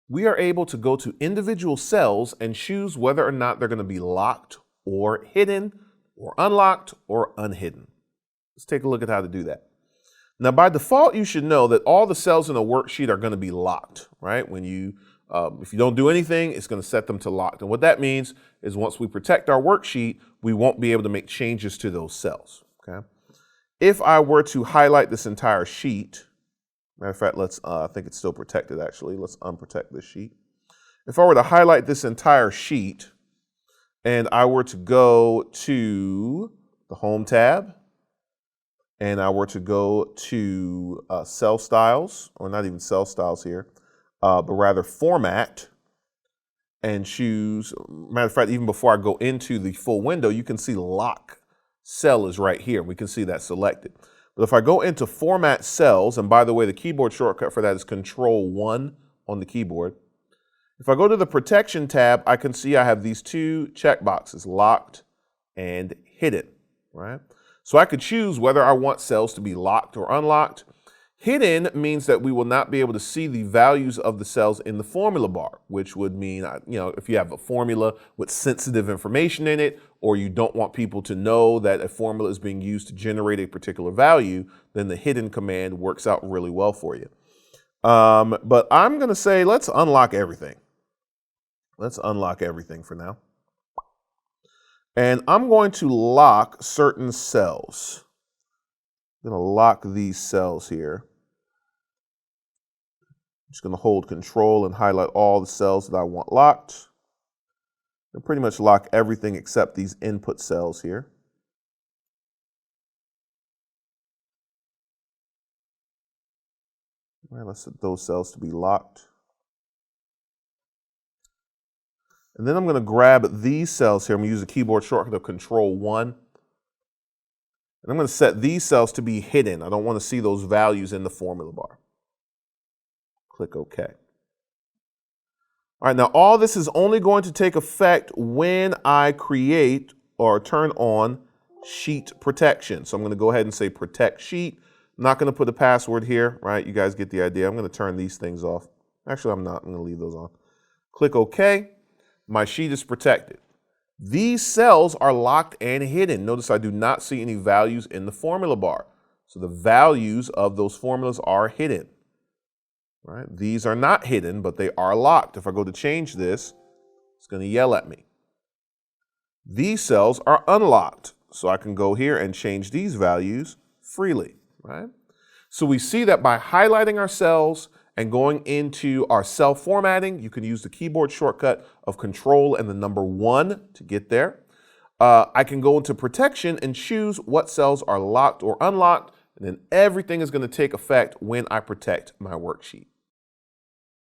we are able to go to individual cells and choose whether or not they're going to be locked or hidden or unlocked or unhidden. Let's take a look at how to do that. Now, by default, you should know that all the cells in a worksheet are going to be locked, right? When you, if you don't do anything, it's going to set them to locked. And what that means is once we protect our worksheet, we won't be able to make changes to those cells, okay? If I were to highlight this entire sheet, matter of fact, let's, I think it's still protected actually. Let's unprotect this sheet. If I were to highlight this entire sheet and I were to go to the Home tab, and I were to go to cell styles, or not even cell styles here, but rather format, and choose, matter of fact, even before I go into the full window, you can see lock cell is right here. We can see that selected. But if I go into format cells, and by the way, the keyboard shortcut for that is Ctrl-1 on the keyboard. If I go to the protection tab, I can see I have these two checkboxes, locked and hidden, right? So I could choose whether I want cells to be locked or unlocked. Hidden means that we will not be able to see the values of the cells in the formula bar, which would mean, if you have a formula with sensitive information in it, or you don't want people to know that a formula is being used to generate a particular value, then the hidden command works out really well for you. But I'm going to say, let's unlock everything. Let's unlock everything for now. And I'm going to lock certain cells. I'm going to lock these cells here. I'm just going to hold Control and highlight all the cells that I want locked. And pretty much lock everything except these input cells here. All right, let's set those cells to be locked. And then I'm going to grab these cells here. I'm going to use the keyboard shortcut of Ctrl-1. And I'm going to set these cells to be hidden. I don't want to see those values in the formula bar. Click OK. All right, now all this is only going to take effect when I create or turn on sheet protection. So I'm going to go ahead and say protect sheet. I'm not going to put a password here, right? You guys get the idea. I'm going to turn these things off. Actually, I'm not. I'm going to leave those on. Click OK. My sheet is protected. These cells are locked and hidden. Notice I do not see any values in the formula bar. So the values of those formulas are hidden. Right? These are not hidden, but they are locked. If I go to change this, it's going to yell at me. These cells are unlocked. So I can go here and change these values freely. Right? So we see that by highlighting our cells and going into our cell formatting, you can use the keyboard shortcut of Control and the number 1 to get there. I can go into protection and choose what cells are locked or unlocked, and then everything is going to take effect when I protect my worksheet.